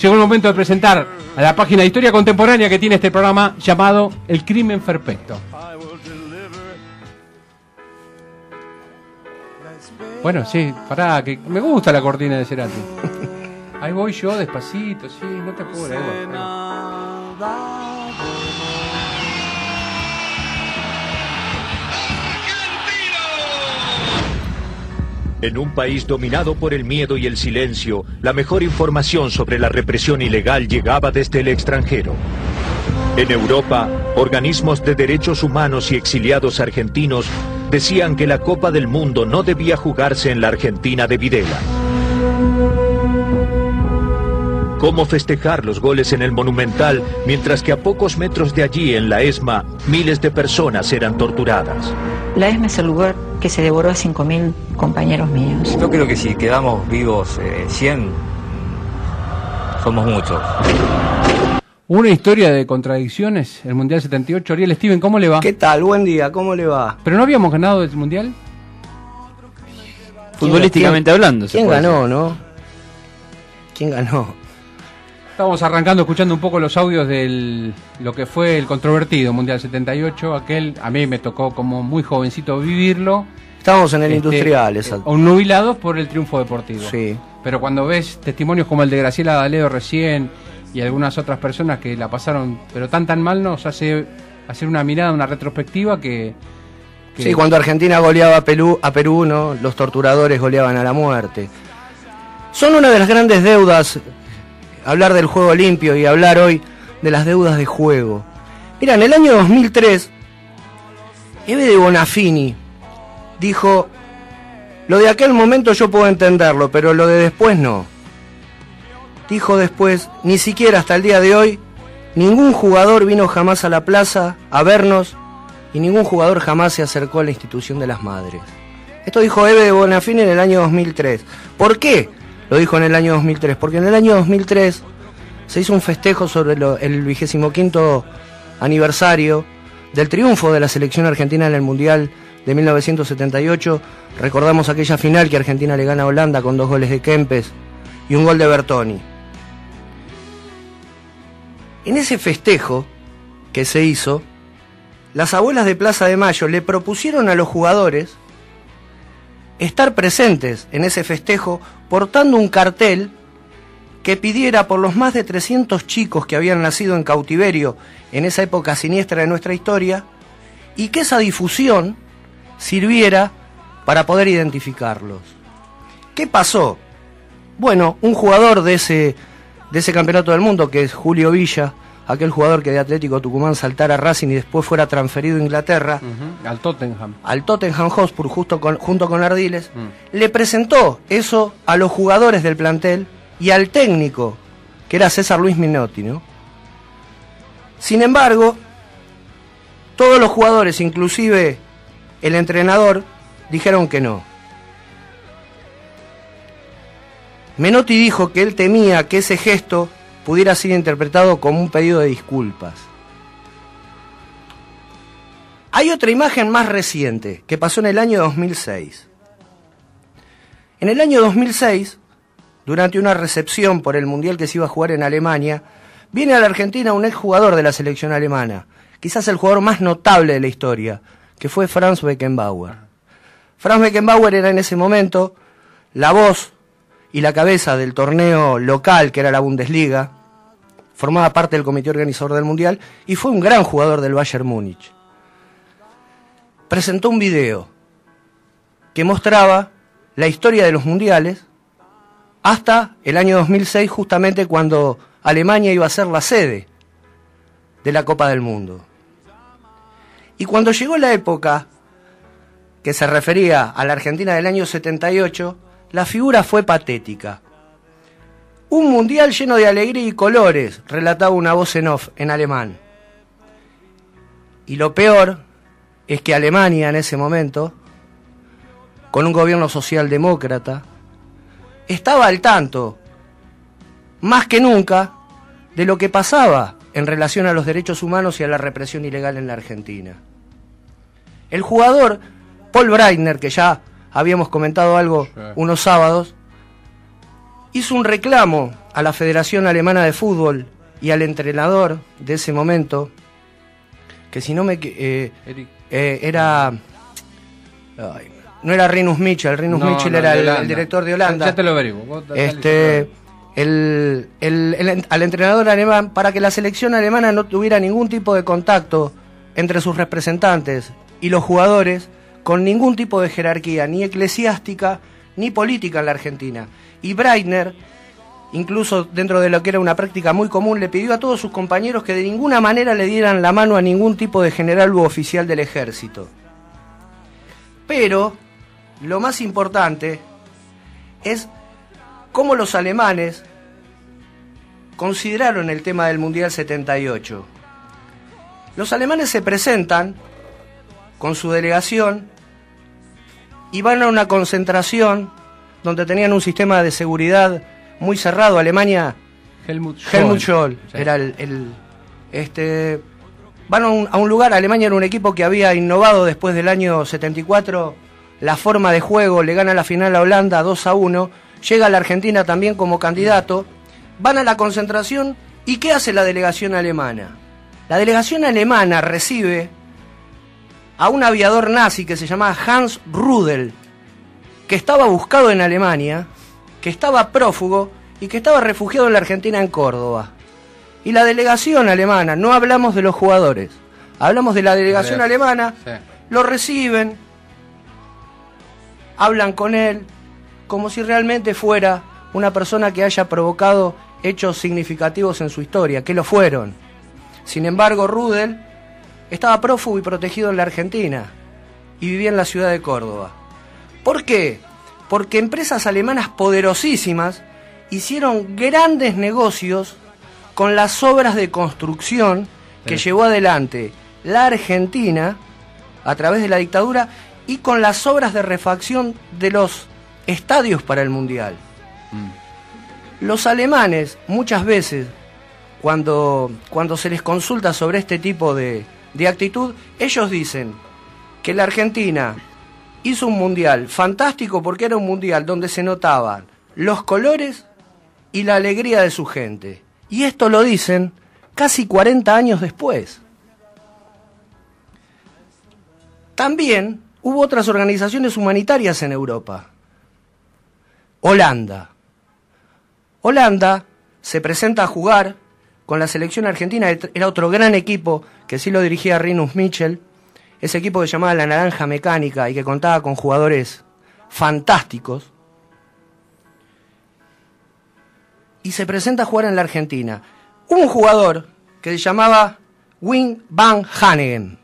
Llegó el momento de presentar a la página de historia contemporánea que tiene este programa llamado El Crimen Perfecto. Bueno, sí, pará, que me gusta la cortina de Cerati. Ahí voy yo despacito, sí, no te apures. En un país dominado por el miedo y el silencio, la mejor información sobre la represión ilegal llegaba desde el extranjero. En Europa, organismos de derechos humanos y exiliados argentinos decían que la Copa del Mundo no debía jugarse en la Argentina de Videla. ¿Cómo festejar los goles en el Monumental mientras que a pocos metros de allí, en la ESMA, miles de personas eran torturadas? La ESMA es el lugar que se devoró a 5.000 compañeros míos. Yo creo que si quedamos vivos 100, somos muchos. Una historia de contradicciones, el Mundial 78. Ariel Steven, ¿cómo le va? ¿Qué tal? Buen día, ¿cómo le va? ¿Pero no habíamos ganado el Mundial? Futbolísticamente hablando. ¿Quién ganó, no? ¿Quién ganó? Estábamos arrancando escuchando un poco los audios de lo que fue el controvertido Mundial 78. Aquel, a mí me tocó como muy jovencito vivirlo. Estábamos en el Industrial, exacto. Nubilados por el triunfo deportivo. Sí. Pero cuando ves testimonios como el de Graciela D'Aleo recién y algunas otras personas que la pasaron pero tan mal, nos hace hacer una mirada, una retrospectiva que... Sí, cuando Argentina goleaba a Perú, ¿no? Los torturadores goleaban a la muerte. Son una de las grandes deudas, hablar del juego limpio y hablar hoy de las deudas de juego. Mira, en el año 2003, Eve de Bonafini dijo: lo de aquel momento yo puedo entenderlo, pero lo de después no. Dijo después: ni siquiera hasta el día de hoy, ningún jugador vino jamás a la plaza a vernos y ningún jugador jamás se acercó a la institución de las madres. Esto dijo Eve de Bonafini en el año 2003. ¿Por qué lo dijo en el año 2003? Porque en el año 2003 se hizo un festejo sobre el 25º aniversario del triunfo de la selección argentina en el Mundial de 1978. Recordamos aquella final que Argentina le gana a Holanda con 2 goles de Kempes y un gol de Bertoni. En ese festejo que se hizo, las abuelas de Plaza de Mayo le propusieron a los jugadores estar presentes en ese festejo portando un cartel que pidiera por los más de 300 chicos que habían nacido en cautiverio en esa época siniestra de nuestra historia, y que esa difusión sirviera para poder identificarlos. ¿Qué pasó? Bueno, un jugador de ese campeonato del mundo, que es Julio Villa, aquel jugador que de Atlético Tucumán saltara a Racing y después fuera transferido a Inglaterra, al Tottenham Hotspur, junto con Ardiles, le presentó eso a los jugadores del plantel y al técnico, que era César Luis Menotti, ¿no? Sin embargo, todos los jugadores, inclusive el entrenador, dijeron que no. Menotti dijo que él temía que ese gesto pudiera ser interpretado como un pedido de disculpas. Hay otra imagen más reciente que pasó en el año 2006. En el año 2006, durante una recepción por el Mundial que se iba a jugar en Alemania, viene a la Argentina un exjugador de la selección alemana, quizás el jugador más notable de la historia, que fue Franz Beckenbauer. Franz Beckenbauer era en ese momento la voz y la cabeza del torneo local, que era la Bundesliga, formaba parte del comité organizador del Mundial y fue un gran jugador del Bayern Múnich. Presentó un video que mostraba la historia de los mundiales hasta el año 2006, justamente cuando Alemania iba a ser la sede de la Copa del Mundo. Y cuando llegó la época que se refería a la Argentina del año 78, la figura fue patética. Un mundial lleno de alegría y colores, relataba una voz en off en alemán. Y lo peor es que Alemania en ese momento, con un gobierno socialdemócrata, estaba al tanto, más que nunca, de lo que pasaba en relación a los derechos humanos y a la represión ilegal en la Argentina. El jugador Paul Breitner, que ya habíamos comentado algo unos sábados, hizo un reclamo a la Federación Alemana de Fútbol y al entrenador de ese momento, que si no me... era... Ay, no era Rinus Michel, Michel era el director de Holanda. Ya te lo averiguo. Al entrenador alemán, para que la selección alemana no tuviera ningún tipo de contacto entre sus representantes y los jugadores, con ningún tipo de jerarquía, ni eclesiástica, ni política en la Argentina. Y Breitner, incluso dentro de lo que era una práctica muy común, le pidió a todos sus compañeros que de ninguna manera le dieran la mano a ningún tipo de general u oficial del ejército. Pero lo más importante es cómo los alemanes consideraron el tema del Mundial 78. Los alemanes se presentan con su delegación y van a una concentración donde tenían un sistema de seguridad muy cerrado. Alemania, Helmut Schol sí. Era van a un lugar. Alemania era un equipo que había innovado después del año 74 la forma de juego, le gana la final a Holanda 2-1, llega a la Argentina también como candidato, van a la concentración. ¿Y qué hace la delegación alemana? La delegación alemana recibe a un aviador nazi que se llamaba Hans Rudel, que estaba buscado en Alemania, que estaba prófugo y que estaba refugiado en la Argentina, en Córdoba. Y la delegación alemana, no hablamos de los jugadores, hablamos de la delegación alemana, sí. Lo reciben, hablan con él, como si realmente fuera una persona que haya provocado hechos significativos en su historia, que lo fueron. Sin embargo, Rudel estaba prófugo y protegido en la Argentina y vivía en la ciudad de Córdoba. ¿Por qué? Porque empresas alemanas poderosísimas hicieron grandes negocios con las obras de construcción que llevó adelante la Argentina a través de la dictadura y con las obras de refacción de los estadios para el Mundial. Los alemanes, muchas veces, cuando se les consulta sobre este tipo de actitud, ellos dicen que la Argentina hizo un Mundial fantástico porque era un Mundial donde se notaban los colores y la alegría de su gente. Y esto lo dicen casi 40 años después. También hubo otras organizaciones humanitarias en Europa. Holanda se presenta a jugar con la selección argentina. Era otro gran equipo que sí lo dirigía Rinus Michel, ese equipo que se llamaba La Naranja Mecánica y que contaba con jugadores fantásticos, y se presenta a jugar en la Argentina. Hubo un jugador que se llamaba Wim van Hanegem,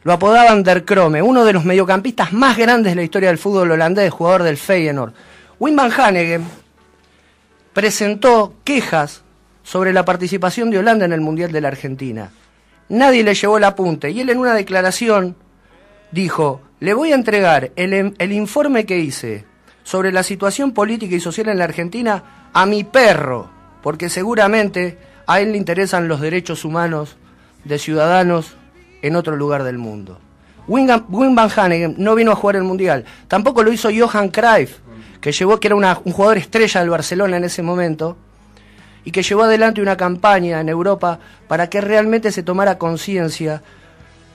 lo apodaban Der Krome, uno de los mediocampistas más grandes de la historia del fútbol holandés, jugador del Feyenoord. Wim van Hanegem presentó quejas sobre la participación de Holanda en el Mundial de la Argentina. Nadie le llevó el apunte y él en una declaración dijo: le voy a entregar el informe que hice sobre la situación política y social en la Argentina a mi perro, porque seguramente a él le interesan los derechos humanos de ciudadanos en otro lugar del mundo. Wim van Hanegem no vino a jugar el Mundial, tampoco lo hizo Johan Cruyff, que era un jugador estrella del Barcelona en ese momento, y que llevó adelante una campaña en Europa para que realmente se tomara conciencia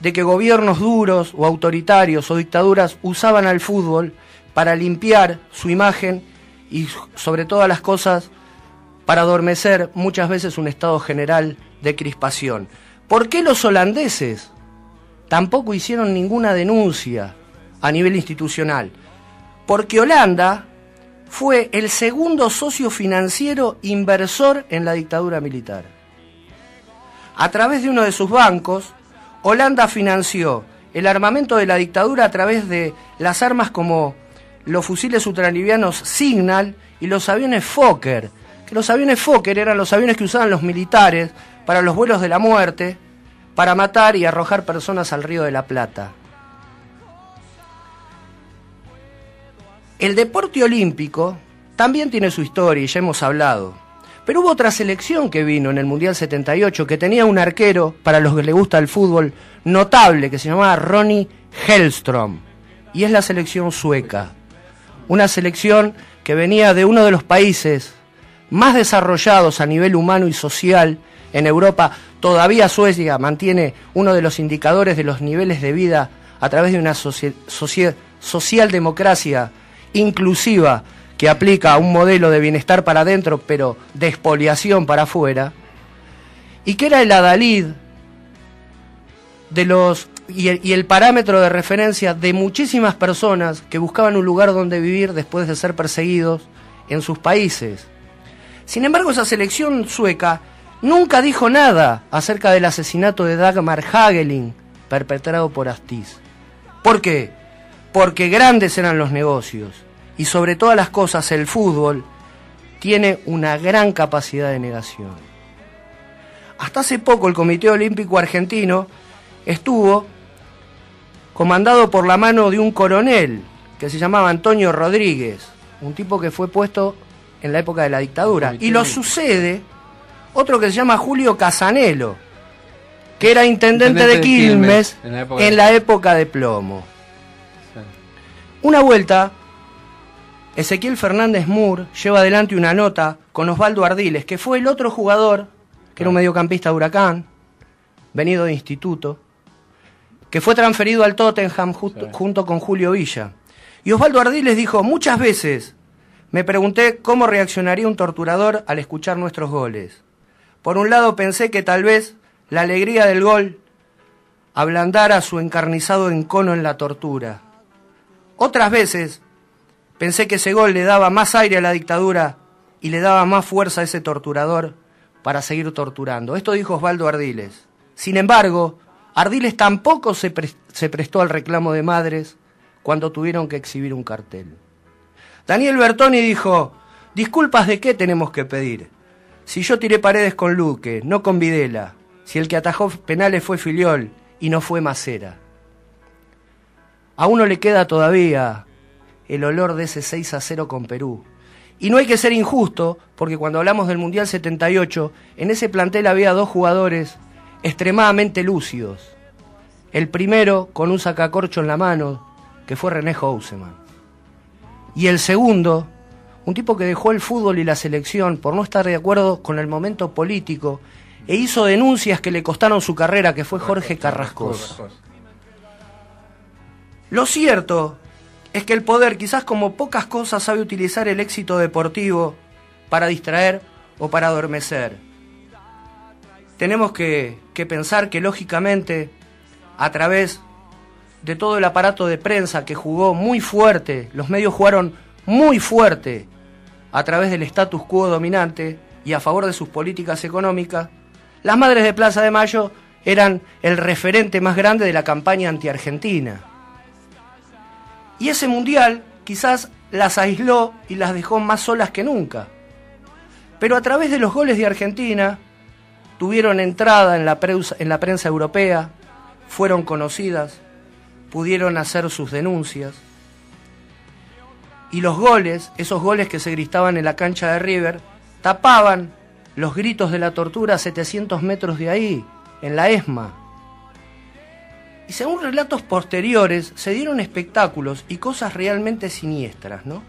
de que gobiernos duros o autoritarios o dictaduras usaban al fútbol para limpiar su imagen y, sobre todas las cosas, para adormecer muchas veces un estado general de crispación. ¿Por qué los holandeses tampoco hicieron ninguna denuncia a nivel institucional? Porque Holanda fue el segundo socio financiero inversor en la dictadura militar. A través de uno de sus bancos, Holanda financió el armamento de la dictadura a través de las armas como los fusiles ultralivianos Signal y los aviones Fokker, que los aviones Fokker eran los aviones que usaban los militares para los vuelos de la muerte, para matar y arrojar personas al Río de la Plata. El deporte olímpico también tiene su historia y ya hemos hablado. Pero hubo otra selección que vino en el Mundial 78 que tenía un arquero, para los que les gusta el fútbol, notable, que se llamaba Ronnie Hellström. Y es la selección sueca. una selección que venía de uno de los países más desarrollados a nivel humano y social en Europa. Todavía Suecia mantiene uno de los indicadores de los niveles de vida a través de una socialdemocracia inclusiva que aplica un modelo de bienestar para adentro, pero de expoliación para afuera, y que era el adalid de los y el parámetro de referencia de muchísimas personas que buscaban un lugar donde vivir después de ser perseguidos en sus países. Sin embargo, esa selección sueca nunca dijo nada acerca del asesinato de Dagmar Hagelin perpetrado por Astiz. ¿Por qué? Porque grandes eran los negocios y sobre todas las cosas el fútbol tiene una gran capacidad de negación. Hasta hace poco el Comité Olímpico Argentino estuvo comandado por la mano de un coronel que se llamaba Antonio Rodríguez, un tipo que fue puesto en la época de la dictadura, y lo sucede otro que se llama Julio Casanelo, que era intendente de Quilmes en la época de plomo. Sí. Una vuelta, Ezequiel Fernández Moore lleva adelante una nota con Osvaldo Ardiles, que fue el otro jugador, que era un mediocampista de Huracán, venido de instituto, que fue transferido al Tottenham junto con Julio Villa. Y Osvaldo Ardiles dijo: muchas veces me pregunté cómo reaccionaría un torturador al escuchar nuestros goles. Por un lado pensé que tal vez la alegría del gol ablandara su encarnizado encono en la tortura. Otras veces pensé que ese gol le daba más aire a la dictadura y le daba más fuerza a ese torturador para seguir torturando. Esto dijo Osvaldo Ardiles. Sin embargo, Ardiles tampoco se prestó al reclamo de madres cuando tuvieron que exhibir un cartel. Daniel Bertoni dijo: disculpas de qué tenemos que pedir. Si yo tiré paredes con Luque, no con Videla. Si el que atajó penales fue Filiol y no fue Macera. A uno le queda todavía el olor de ese 6-0 con Perú. Y no hay que ser injusto, porque cuando hablamos del Mundial 78, en ese plantel había dos jugadores extremadamente lúcidos. El primero con un sacacorcho en la mano, que fue René Houseman. Y el segundo, un tipo que dejó el fútbol y la selección por no estar de acuerdo con el momento político e hizo denuncias que le costaron su carrera, que fue Jorge Carrascosa. Lo cierto es que el poder, quizás como pocas cosas, sabe utilizar el éxito deportivo para distraer o para adormecer. Tenemos que pensar que, lógicamente, a través de todo el aparato de prensa que jugó muy fuerte, los medios jugaron muy fuerte a través del status quo dominante y a favor de sus políticas económicas, las madres de Plaza de Mayo eran el referente más grande de la campaña anti-argentina. Y ese mundial quizás las aisló y las dejó más solas que nunca. Pero a través de los goles de Argentina tuvieron entrada en la prensa europea, fueron conocidas, pudieron hacer sus denuncias. Y los goles, esos goles que se gritaban en la cancha de River, tapaban los gritos de la tortura a 700 metros de ahí, en la ESMA. Y según relatos posteriores, se dieron espectáculos y cosas realmente siniestras, ¿no?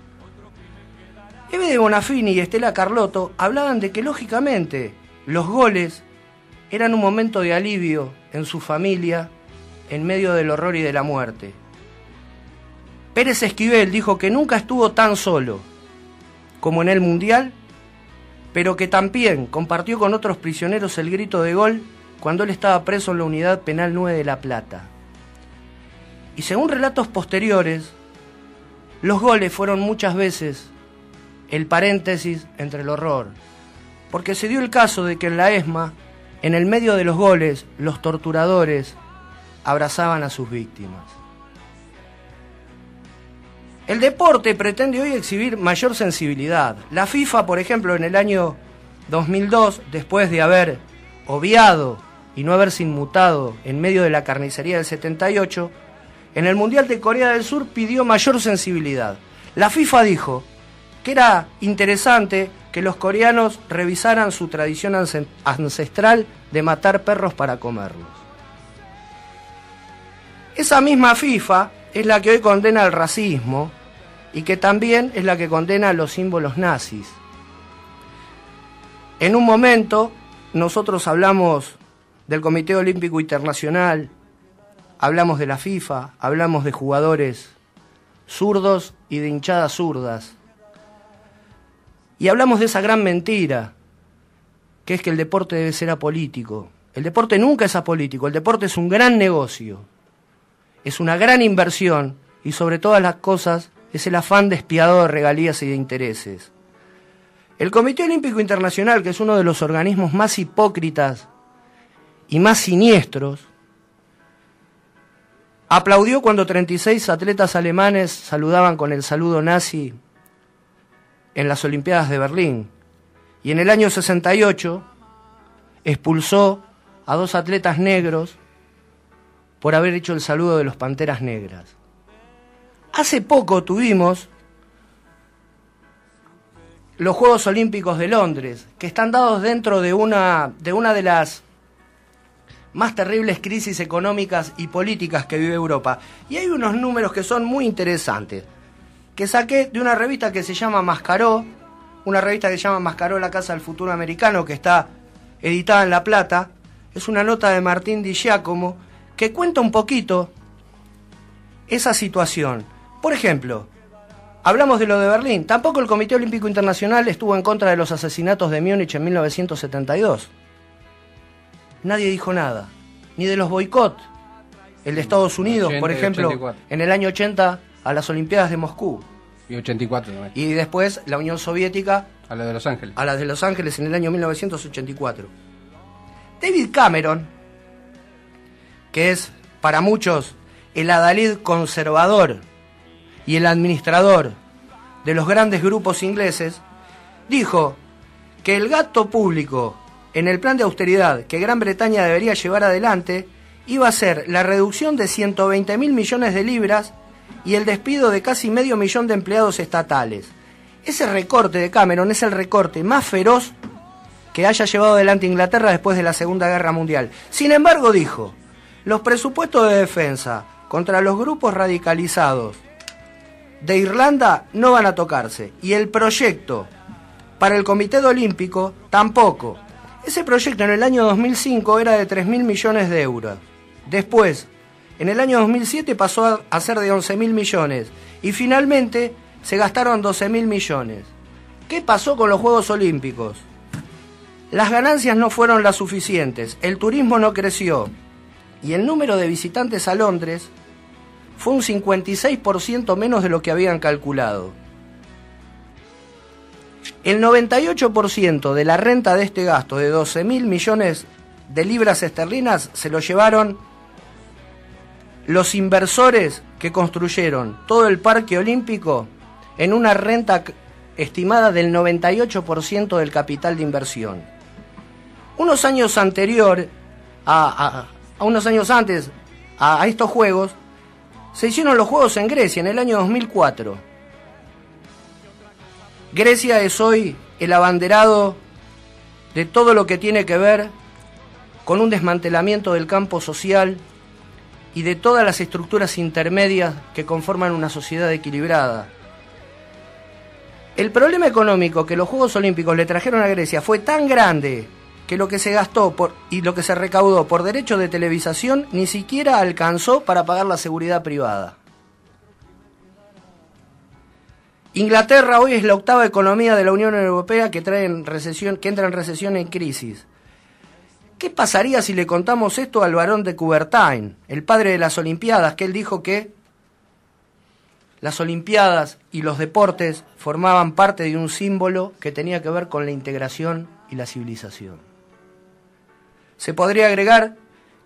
Eve de Bonafini y Estela Carlotto hablaban de que, lógicamente, los goles eran un momento de alivio en su familia en medio del horror y de la muerte. Pérez Esquivel dijo que nunca estuvo tan solo como en el Mundial, pero que también compartió con otros prisioneros el grito de gol cuando él estaba preso en la Unidad Penal 9 de La Plata. Y según relatos posteriores, los goles fueron muchas veces el paréntesis entre el horror, porque se dio el caso de que en la ESMA, en el medio de los goles, los torturadores abrazaban a sus víctimas. El deporte pretende hoy exhibir mayor sensibilidad. La FIFA, por ejemplo, en el año 2002, después de haber obviado y no haberse inmutado en medio de la carnicería del 78, en el Mundial de Corea del Sur pidió mayor sensibilidad. La FIFA dijo que era interesante que los coreanos revisaran su tradición ancestral de matar perros para comerlos. Esa misma FIFA es la que hoy condena el racismo y que también es la que condena los símbolos nazis. En un momento nosotros hablamos del Comité Olímpico Internacional, hablamos de la FIFA, hablamos de jugadores zurdos y de hinchadas zurdas. Y hablamos de esa gran mentira, que es que el deporte debe ser apolítico. El deporte nunca es apolítico, el deporte es un gran negocio, es una gran inversión y sobre todas las cosas es el afán despiadado de regalías y de intereses. El Comité Olímpico Internacional, que es uno de los organismos más hipócritas y más siniestros, aplaudió cuando 36 atletas alemanes saludaban con el saludo nazi en las Olimpiadas de Berlín. Y en el año 68 expulsó a 2 atletas negros por haber hecho el saludo de los Panteras Negras. Hace poco tuvimos los Juegos Olímpicos de Londres, que están dados dentro de una de las más terribles crisis económicas y políticas que vive Europa. Y hay unos números que son muy interesantes, que saqué de una revista que se llama Mascaró, una revista que se llama Mascaró, la Casa del Futuro Americano, que está editada en La Plata. Es una nota de Martín Di Giacomo que cuenta un poquito esa situación. Por ejemplo, hablamos de lo de Berlín. Tampoco el Comité Olímpico Internacional estuvo en contra de los asesinatos de Múnich en 1972. Nadie dijo nada. Ni de los boicots. El de Estados Unidos, 80, por ejemplo, 84. En el año 80 a las Olimpiadas de Moscú. Y 84 también. Y después la Unión Soviética A la de Los Ángeles. a las de Los Ángeles en el año 1984. David Cameron, que es para muchos el adalid conservador y el administrador de los grandes grupos ingleses, dijo que el gasto público en el plan de austeridad que Gran Bretaña debería llevar adelante iba a ser la reducción de 120.000 millones de libras y el despido de casi 500.000 de empleados estatales. Ese recorte de Cameron es el recorte más feroz que haya llevado adelante Inglaterra después de la Segunda Guerra Mundial. Sin embargo, dijo, los presupuestos de defensa contra los grupos radicalizados de Irlanda no van a tocarse, y el proyecto para el Comité Olímpico tampoco. Ese proyecto en el año 2005 era de 3.000 millones de euros. Después, en el año 2007 pasó a ser de 11.000 millones y finalmente se gastaron 12.000 millones. ¿Qué pasó con los Juegos Olímpicos? Las ganancias no fueron las suficientes, el turismo no creció y el número de visitantes a Londres fue un 56% menos de lo que habían calculado. El 98% de la renta de este gasto de 12.000 millones de libras esterlinas se lo llevaron los inversores que construyeron todo el parque olímpico en una renta estimada del 98% del capital de inversión. Unos años anterior, unos años antes a estos Juegos, se hicieron los Juegos en Grecia en el año 2004. Grecia es hoy el abanderado de todo lo que tiene que ver con un desmantelamiento del campo social y de todas las estructuras intermedias que conforman una sociedad equilibrada. El problema económico que los Juegos Olímpicos le trajeron a Grecia fue tan grande que lo que se gastó y lo que se recaudó por derechos de televisación ni siquiera alcanzó para pagar la seguridad privada. Inglaterra hoy es la octava economía de la Unión Europea que entra en recesión en crisis. ¿Qué pasaría si le contamos esto al barón de Coubertin, el padre de las Olimpiadas, que él dijo que las Olimpiadas y los deportes formaban parte de un símbolo que tenía que ver con la integración y la civilización? Se podría agregar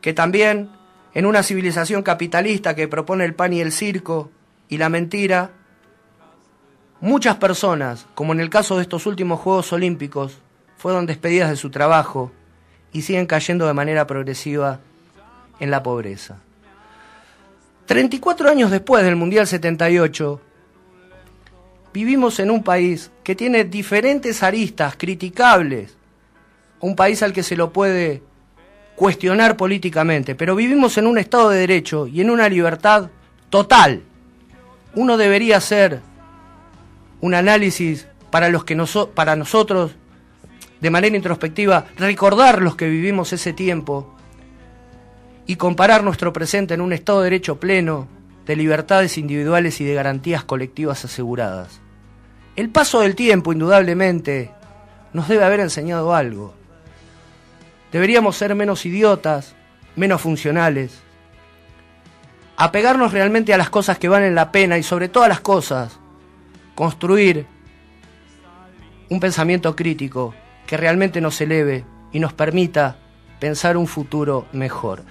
que también en una civilización capitalista que propone el pan y el circo y la mentira, muchas personas, como en el caso de estos últimos Juegos Olímpicos, fueron despedidas de su trabajo y siguen cayendo de manera progresiva en la pobreza. 34 años después del Mundial 78, vivimos en un país que tiene diferentes aristas criticables, un país al que se lo puede cuestionar políticamente, pero vivimos en un Estado de Derecho y en una libertad total. Uno debería ser un análisis para nosotros, de manera introspectiva, recordar los que vivimos ese tiempo y comparar nuestro presente en un Estado de Derecho pleno, de libertades individuales y de garantías colectivas aseguradas. El paso del tiempo, indudablemente, nos debe haber enseñado algo. Deberíamos ser menos idiotas, menos funcionales, apegarnos realmente a las cosas que valen la pena y, sobre todas las cosas, construir un pensamiento crítico que realmente nos eleve y nos permita pensar un futuro mejor.